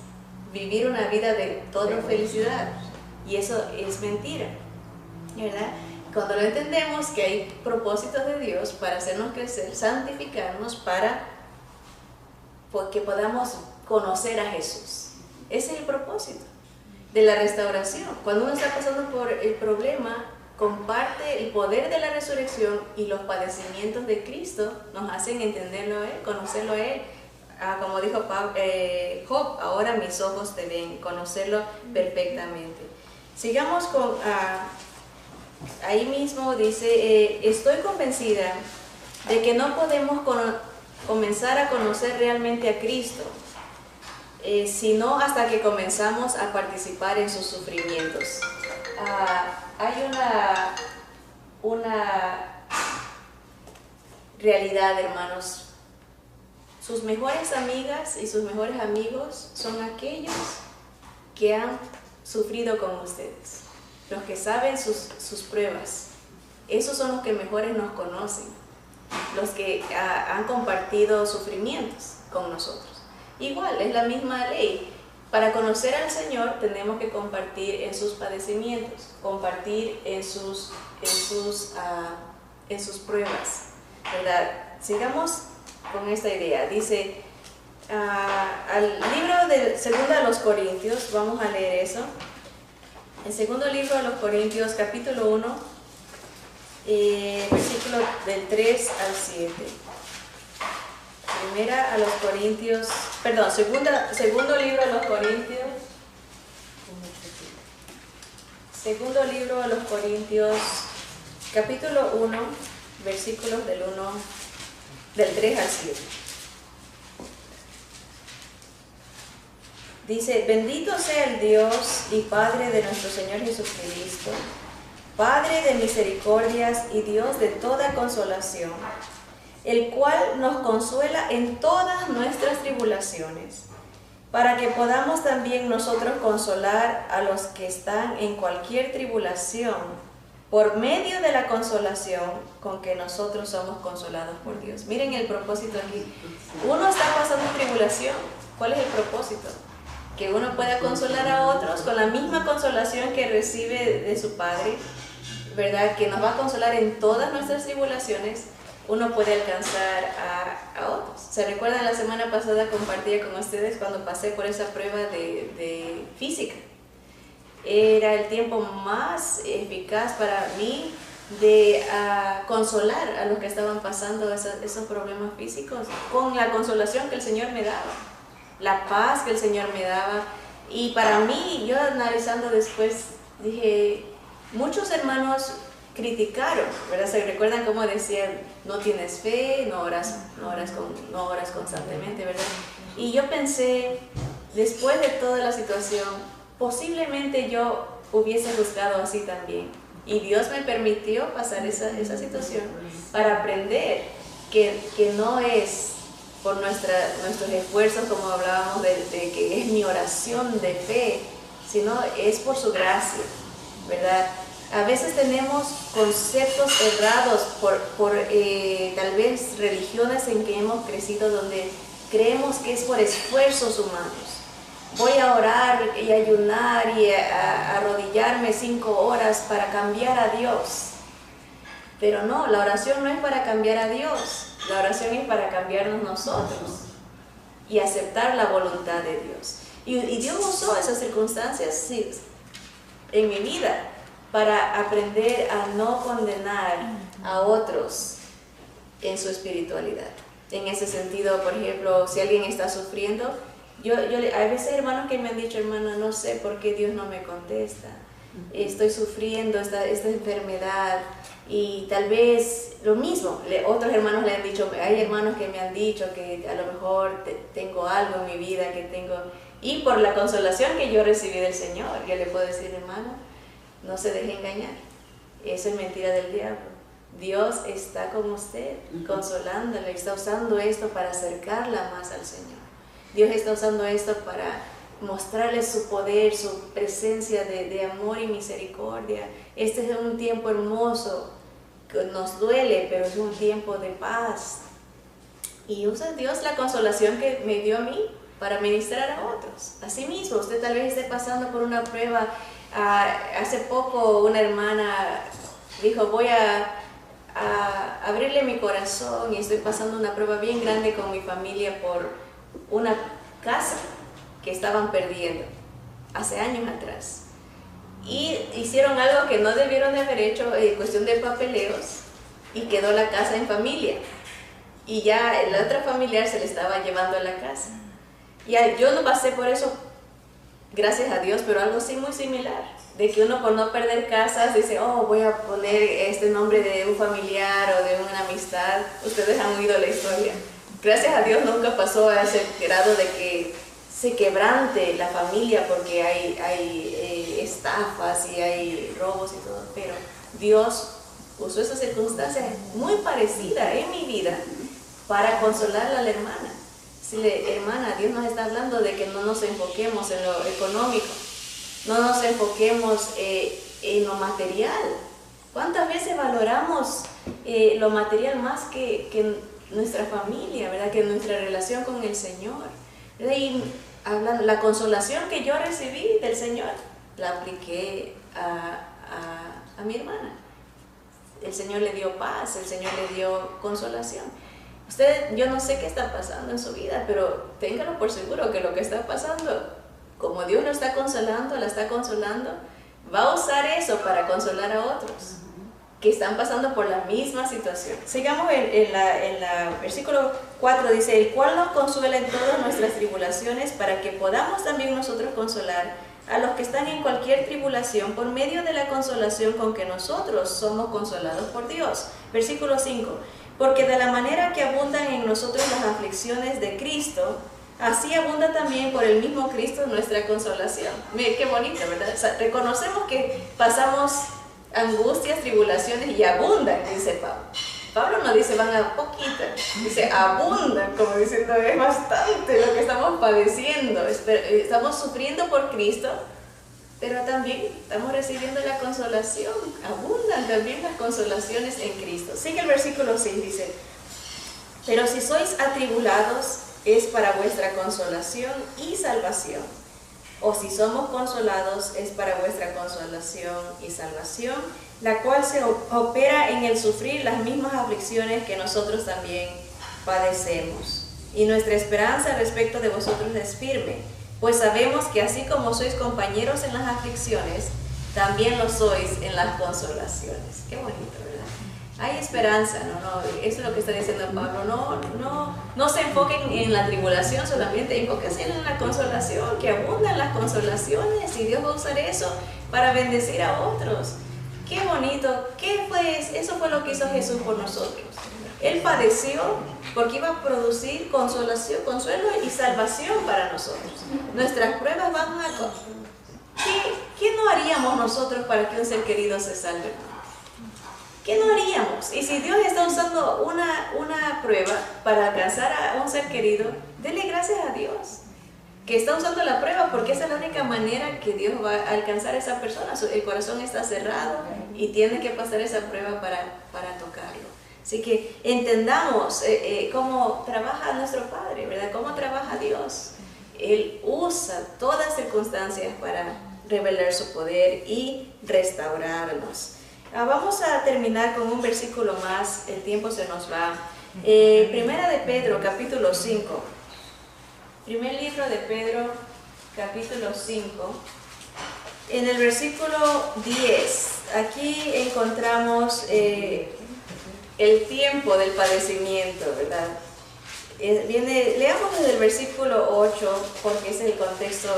vivir una vida de toda felicidad, y eso es mentira, ¿verdad? Cuando lo entendemos que hay propósitos de Dios para hacernos crecer, santificarnos, para que podamos conocer a Jesús. Ese es el propósito de la restauración. Cuando uno está pasando por el problema, comparte el poder de la resurrección y los padecimientos de Cristo nos hacen entenderlo a Él, conocerlo a Él. Como dijo Job, ahora mis ojos te ven, conocerlo perfectamente. Sigamos con ahí mismo dice, estoy convencida de que no podemos comenzar a conocer realmente a Cristo, sino hasta que comenzamos a participar en sus sufrimientos. Hay una realidad, hermanos. Sus mejores amigas y sus mejores amigos son aquellos que han sufrido con ustedes, los que saben sus pruebas. Esos son los que mejores nos conocen, los que han compartido sufrimientos con nosotros. Igual, es la misma ley. Para conocer al Señor tenemos que compartir en sus padecimientos, compartir en sus pruebas, ¿verdad? Sigamos con esta idea. Dice, al libro de Segunda a los Corintios, vamos a leer eso. El segundo libro de los Corintios, capítulo 1, versículo del 3 al 7. Primera a los Corintios, perdón, segundo libro a los Corintios. Segundo libro a los Corintios, capítulo 1, versículos del 3 al 7. Dice, bendito sea el Dios y Padre de nuestro Señor Jesucristo, Padre de misericordias y Dios de toda consolación, el cual nos consuela en todas nuestras tribulaciones, para que podamos también nosotros consolar a los que están en cualquier tribulación, por medio de la consolación con que nosotros somos consolados por Dios. Miren el propósito aquí. Uno está pasando tribulación. ¿Cuál es el propósito? Que uno pueda consolar a otros con la misma consolación que recibe de su Padre, ¿verdad? Que nos va a consolar en todas nuestras tribulaciones. Uno puede alcanzar a otros. ¿Se recuerdan? La semana pasada compartía con ustedes cuando pasé por esa prueba de física. Era el tiempo más eficaz para mí de consolar a los que estaban pasando esos problemas físicos con la consolación que el Señor me daba, la paz que el Señor me daba. Y para mí, yo analizando después, dije, muchos hermanos criticaron, ¿verdad? ¿Se recuerdan cómo decían, no tienes fe, no oras constantemente, ¿verdad? Y yo pensé, después de toda la situación, posiblemente yo hubiese juzgado así también. Y Dios me permitió pasar esa situación para aprender que no es por nuestros esfuerzos, como hablábamos de que es mi oración de fe, sino es por su gracia, ¿verdad? A veces tenemos conceptos errados por tal vez religiones en que hemos crecido, donde creemos que es por esfuerzos humanos. Voy a orar y ayunar y a arrodillarme 5 horas para cambiar a Dios. Pero no, la oración no es para cambiar a Dios, la oración es para cambiarnos nosotros y aceptar la voluntad de Dios. Y Dios usó esas circunstancias en mi vida para aprender a no condenar a otros en su espiritualidad. En ese sentido, por ejemplo, si alguien está sufriendo, hay veces hermanos que me han dicho, hermana, no sé por qué Dios no me contesta, estoy sufriendo esta enfermedad, y tal vez lo mismo, otros hermanos le han dicho, hay hermanos que me han dicho que a lo mejor tengo algo en mi vida, y por la consolación que yo recibí del Señor, yo le puedo decir, hermano, no se deje engañar, eso es mentira del diablo. Dios está con usted, consolándola, está usando esto para acercarla más al Señor. Dios está usando esto para mostrarle su poder, su presencia de amor y misericordia. Este es un tiempo hermoso, que nos duele, pero es un tiempo de paz. Y usa Dios la consolación que me dio a mí para ministrar a otros. Asimismo, usted tal vez esté pasando por una prueba. Hace poco una hermana dijo, voy a abrirle mi corazón y estoy pasando una prueba bien grande con mi familia por una casa que estaban perdiendo hace años atrás. Y hicieron algo que no debieron de haber hecho en cuestión de papeleos y quedó la casa en familia. Y ya la otra familiar se le estaba llevando a la casa. Y yo no pasé por eso, gracias a Dios, pero algo sí muy similar. de que uno por no perder casas dice, oh, voy a poner este nombre de un familiar o de una amistad. Ustedes han oído la historia. Gracias a Dios nunca pasó a ese grado de que se quebrante la familia porque hay estafas y hay robos y todo, pero Dios usó esa circunstancia muy parecida en mi vida para consolar a la hermana. Decirle, hermana, Dios nos está hablando de que no nos enfoquemos en lo económico, no nos enfoquemos en lo material. ¿Cuántas veces valoramos lo material más que nuestra familia, ¿verdad? Que nuestra relación con el Señor, ¿verdad? Y hablando, la consolación que yo recibí del Señor, la apliqué a mi hermana. El Señor le dio paz, el Señor le dio consolación. Usted, yo no sé qué está pasando en su vida, pero téngalo por seguro que lo que está pasando, como Dios lo está consolando, la está consolando, va a usar eso para consolar a otros que están pasando por la misma situación. Sigamos en la versículo 4, dice, el cual nos consuela en todas nuestras tribulaciones, para que podamos también nosotros consolar a los que están en cualquier tribulación por medio de la consolación con que nosotros somos consolados por Dios. Versículo 5, porque de la manera que abundan en nosotros las aflicciones de Cristo, así abunda también por el mismo Cristo nuestra consolación. Mire, qué bonito, ¿verdad? O sea, reconocemos que pasamos angustias, tribulaciones y abundan, dice Pablo. Pablo no dice van a poquita, dice abundan, como diciendo es bastante lo que estamos padeciendo, estamos sufriendo por Cristo, pero también estamos recibiendo la consolación, abundan también las consolaciones en Cristo. Sigue el versículo 6, dice, pero si sois atribulados es para vuestra consolación y salvación, o si somos consolados es para vuestra consolación y salvación, la cual se opera en el sufrir las mismas aflicciones que nosotros también padecemos. Y nuestra esperanza respecto de vosotros es firme, pues sabemos que así como sois compañeros en las aflicciones, también lo sois en las consolaciones. Qué bonito, ¿verdad? Hay esperanza, eso es lo que está diciendo Pablo. No se enfoquen en la tribulación solamente, enfóquense en la consolación, que abundan las consolaciones, y Dios va a usar eso para bendecir a otros. Qué bonito, eso fue lo que hizo Jesús por nosotros. Él padeció porque iba a producir consolación, consuelo y salvación para nosotros. Nuestras pruebas van a... ¿Qué no haríamos nosotros para que un ser querido se salve? ¿Qué no haríamos? Y si Dios está usando una prueba para alcanzar a un ser querido, dele gracias a Dios que está usando la prueba, porque esa es la única manera que Dios va a alcanzar a esa persona. El corazón está cerrado y tiene que pasar esa prueba para tocarlo. Así que entendamos cómo trabaja nuestro Padre, ¿verdad? Cómo trabaja Dios. Él usa todas circunstancias para revelar su poder y restaurarnos. Vamos a terminar con un versículo más, el tiempo se nos va. Primera de Pedro, capítulo 5. Primer libro de Pedro, capítulo 5. En el versículo 10, aquí encontramos el tiempo del padecimiento, ¿verdad? Leamos desde el versículo 8, porque ese es el contexto,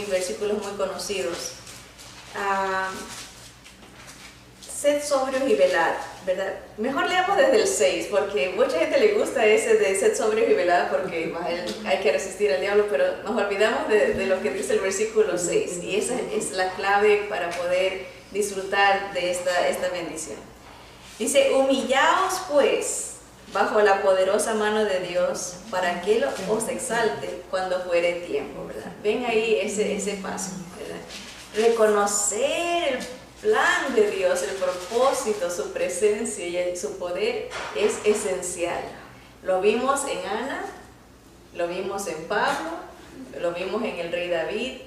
versículos muy conocidos. Sed sobrios y velad, ¿verdad? Mejor leamos desde el 6, porque mucha gente le gusta ese de sed sobrios y velad, porque hay que resistir al diablo, pero nos olvidamos de lo que dice el versículo 6, y esa es la clave para poder disfrutar de esta bendición. Dice, humillaos pues bajo la poderosa mano de Dios, para que Él os exalte cuando fuere tiempo, ¿verdad? Ven ahí ese paso, ¿verdad? Reconocer el plan de Dios, el propósito, su presencia y su poder es esencial. Lo vimos en Ana, lo vimos en Pablo, lo vimos en el rey David.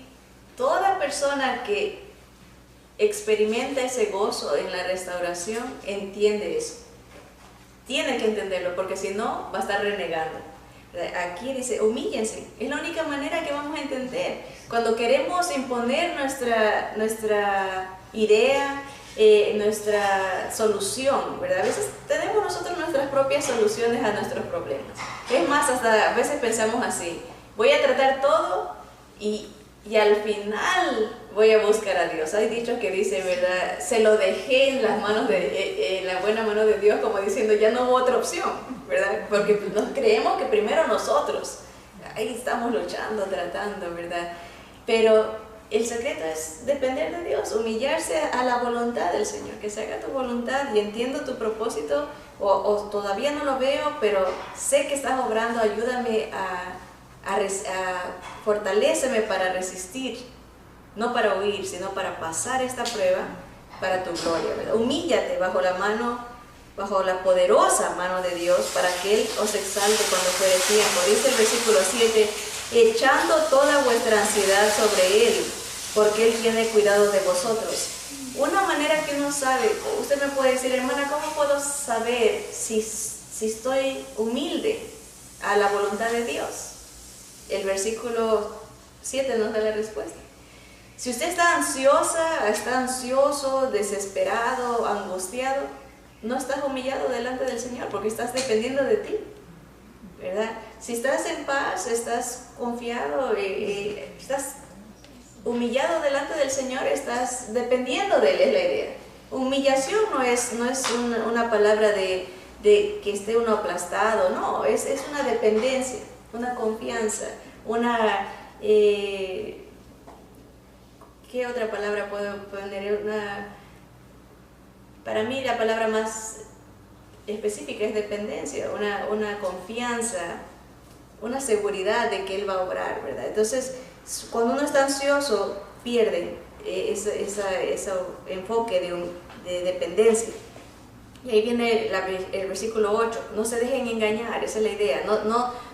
Toda persona que experimenta ese gozo en la restauración entiende eso. Tiene que entenderlo, porque si no va a estar renegando. Aquí dice, humíllense. Es la única manera que vamos a entender. Cuando queremos imponer nuestra idea, nuestra solución, ¿verdad? A veces tenemos nosotros nuestras propias soluciones a nuestros problemas. Es más, hasta a veces pensamos así, voy a tratar todo y y al final voy a buscar a Dios. Hay dichos que dicen, ¿verdad? Se lo dejé en las manos en la buena mano de Dios, como diciendo, ya no hubo otra opción, ¿verdad? Porque nos creemos que primero nosotros, ahí estamos luchando, tratando, ¿verdad? Pero el secreto es depender de Dios, humillarse a la voluntad del Señor, que se haga tu voluntad y entiendo tu propósito, o todavía no lo veo, pero sé que estás obrando, ayúdame fortaléceme para resistir, no para huir, sino para pasar esta prueba para tu gloria, ¿verdad? Humíllate bajo la poderosa mano de Dios, para que Él os exalte cuando fuere tiempo. Dice el versículo 7, echando toda vuestra ansiedad sobre Él, porque Él tiene cuidado de vosotros. Una manera que uno sabe, usted me puede decir, hermana, ¿cómo puedo saber si estoy humilde a la voluntad de Dios? El versículo 7 nos da la respuesta. Si usted está ansiosa, está ansioso, desesperado, angustiado, no estás humillado delante del Señor porque estás dependiendo de ti, ¿verdad? Si estás en paz, estás confiado, estás humillado delante del Señor, estás dependiendo de Él, es la idea. Humillación no es una palabra de que esté uno aplastado, no, es una dependencia, una confianza, ¿qué otra palabra puedo poner? Para mí la palabra más específica es dependencia, una confianza, una seguridad de que Él va a obrar, ¿verdad? Entonces, cuando uno está ansioso, pierde ese enfoque de dependencia. Y ahí viene el versículo 8, no se dejen engañar, esa es la idea,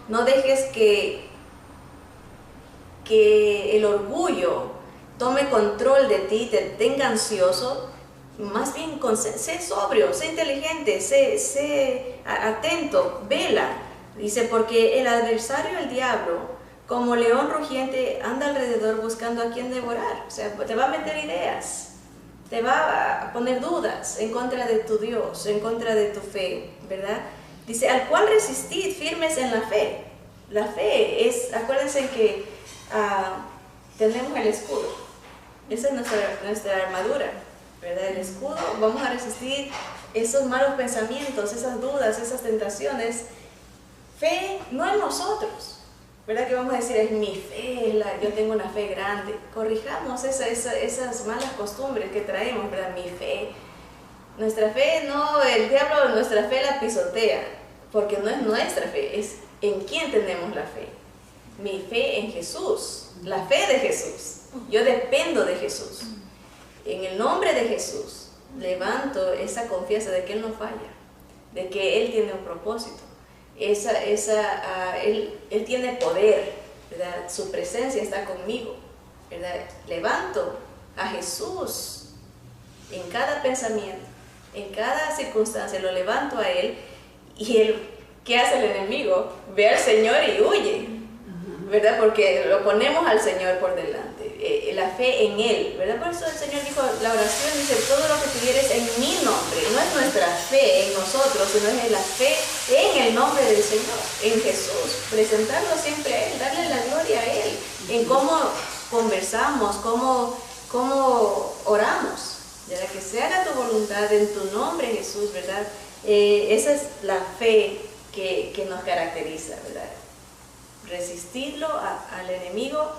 no dejes que el orgullo tome control de ti, te tenga ansioso. Más bien, sé sobrio, sé inteligente, sé atento, vela. Dice, porque el adversario, el diablo, como león rugiente, anda alrededor buscando a quien devorar. O sea, te va a meter ideas, te va a poner dudas en contra de tu Dios, en contra de tu fe, ¿verdad? Dice, al cual resistid firmes en la fe. La fe es, acuérdense que tenemos el escudo. Esa es nuestra armadura, ¿verdad? El escudo, vamos a resistir esos malos pensamientos, esas dudas, esas tentaciones. Fe no en nosotros, ¿verdad? Que vamos a decir, es mi fe, yo tengo una fe grande. Corrijamos esas malas costumbres que traemos, ¿verdad? Mi fe. Nuestra fe, no, el diablo nuestra fe la pisotea, porque no es nuestra fe, es en quién tenemos la fe. Mi fe en Jesús, la fe de Jesús. Yo dependo de Jesús. En el nombre de Jesús levanto esa confianza de que Él no falla, de que Él tiene un propósito. Él tiene poder, ¿verdad? Su presencia está conmigo, ¿verdad? Levanto a Jesús en cada pensamiento, en cada circunstancia, lo levanto a Él. Y ¿qué hace el enemigo? Ve al Señor y huye, ¿verdad? Porque lo ponemos al Señor por delante, la fe en Él, ¿verdad? Por eso el Señor dijo, la oración dice, todo lo que pidieres en mi nombre. No es nuestra fe en nosotros, sino es la fe en el nombre del Señor, en Jesús. Presentarlo siempre a Él, darle la gloria a Él, en cómo conversamos, cómo oramos, ¿verdad? Que se haga tu voluntad en tu nombre, Jesús, ¿verdad? Esa es la fe que nos caracteriza, ¿verdad? Resistirlo al enemigo,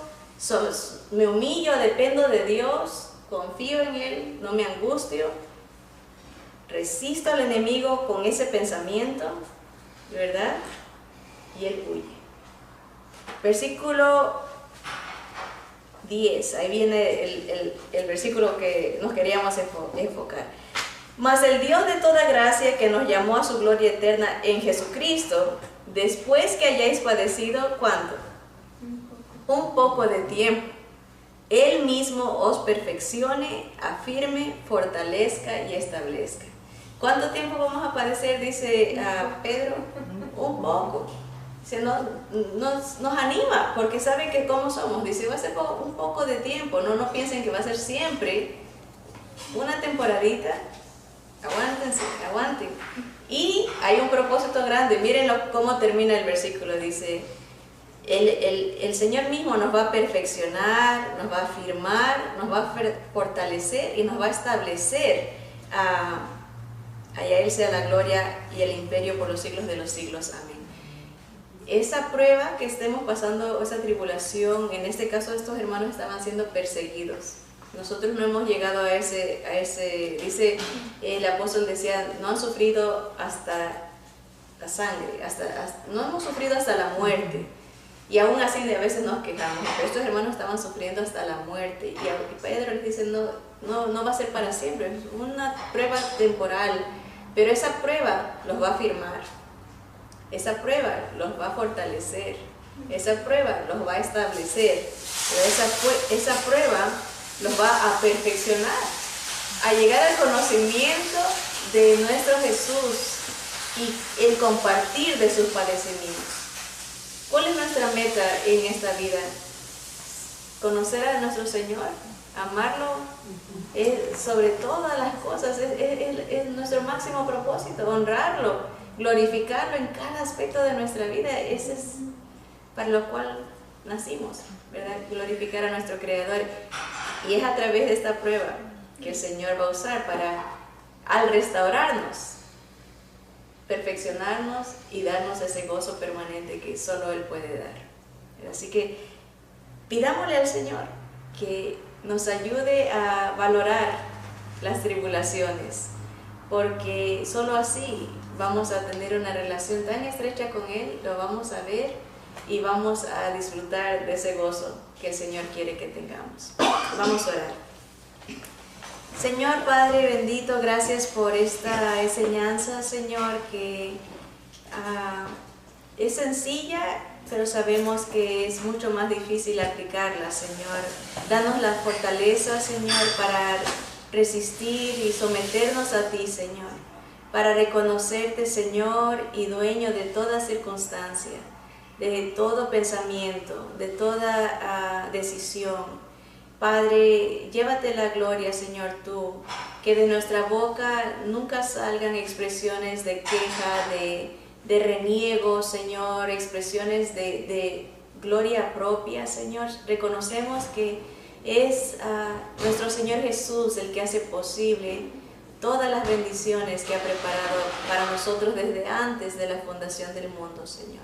me humillo, dependo de Dios, confío en Él, no me angustio, resisto al enemigo con ese pensamiento, ¿verdad? Y Él huye. Versículo 10, ahí viene el versículo que nos queríamos enfocar. Mas el Dios de toda gracia, que nos llamó a su gloria eterna en Jesucristo, después que hayáis padecido, ¿cuánto? Un poco de tiempo, Él mismo os perfeccione, afirme, fortalezca y establezca. ¿Cuánto tiempo vamos a padecer? Dice Pedro. Un poco. Nos anima, porque sabe que cómo somos. Dice, va a ser un poco de tiempo. No piensen que va a ser siempre. Una temporadita. Aguanten. Y hay un propósito grande. Miren cómo termina el versículo. Dice, el Señor mismo nos va a perfeccionar, nos va a afirmar, nos va a fortalecer y nos va a establecer. Allá Él sea la gloria y el imperio por los siglos de los siglos. Amén. Esa prueba que estemos pasando, esa tribulación, en este caso estos hermanos estaban siendo perseguidos. Nosotros no hemos llegado a ese dice el apóstol, decía, no han sufrido hasta la sangre, no hemos sufrido hasta la muerte. Y aún así a veces nos quejamos, pero estos hermanos estaban sufriendo hasta la muerte. Y Pedro les dice, no va a ser para siempre, es una prueba temporal, pero esa prueba los va a afirmar, esa prueba los va a fortalecer, esa prueba los va a establecer, pero esa prueba los va a perfeccionar, a llegar al conocimiento de nuestro Jesús y el compartir de sus padecimientos. ¿Cuál es nuestra meta en esta vida? Conocer a nuestro Señor, amarlo sobre todas las cosas, es nuestro máximo propósito, honrarlo, glorificarlo en cada aspecto de nuestra vida. Ese es para lo cual nacimos, ¿verdad? Glorificar a nuestro Creador. Y es a través de esta prueba que el Señor va a usar al restaurarnos, perfeccionarnos y darnos ese gozo permanente que solo Él puede dar. Así que pidámosle al Señor que nos ayude a valorar las tribulaciones, porque solo así vamos a tener una relación tan estrecha con Él, lo vamos a ver y vamos a disfrutar de ese gozo que el Señor quiere que tengamos. Vamos a orar. Señor Padre bendito, gracias por esta enseñanza, Señor, que es sencilla, pero sabemos que es mucho más difícil aplicarla, Señor. Danos la fortaleza, Señor, para resistir y someternos a ti, Señor, para reconocerte, Señor, y dueño de toda circunstancia, de todo pensamiento, de toda decisión. Padre, llévate la gloria, Señor, tú, que de nuestra boca nunca salgan expresiones de queja, de reniego, Señor, expresiones de gloria propia, Señor. Reconocemos que es nuestro Señor Jesús el que hace posible todas las bendiciones que ha preparado para nosotros desde antes de la fundación del mundo, Señor.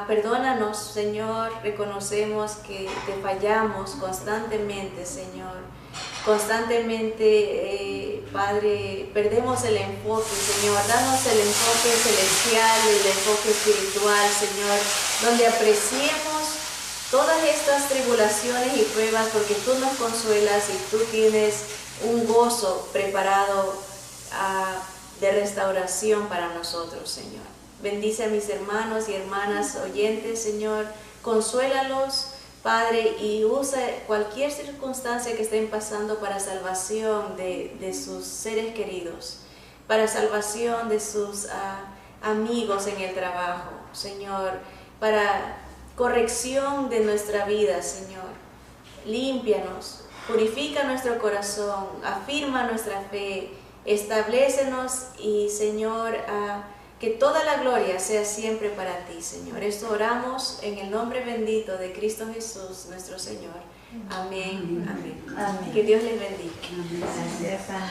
Perdónanos, Señor, reconocemos que te fallamos constantemente, Señor. Constantemente, Padre, perdemos el enfoque, Señor. Danos el enfoque celestial y el enfoque espiritual, Señor, donde apreciemos todas estas tribulaciones y pruebas, porque tú nos consuelas y tú tienes un gozo preparado de restauración para nosotros, Señor. Bendice a mis hermanos y hermanas oyentes, Señor. Consuélalos, Padre, y usa cualquier circunstancia que estén pasando para salvación de sus seres queridos, para salvación de sus amigos en el trabajo, Señor, para corrección de nuestra vida, Señor. Límpianos, purifica nuestro corazón, afirma nuestra fe, establécenos y, Señor, que toda la gloria sea siempre para ti, Señor. Esto oramos en el nombre bendito de Cristo Jesús, nuestro Señor. Amén. Amén. Amén. Que Dios les bendiga. Gracias.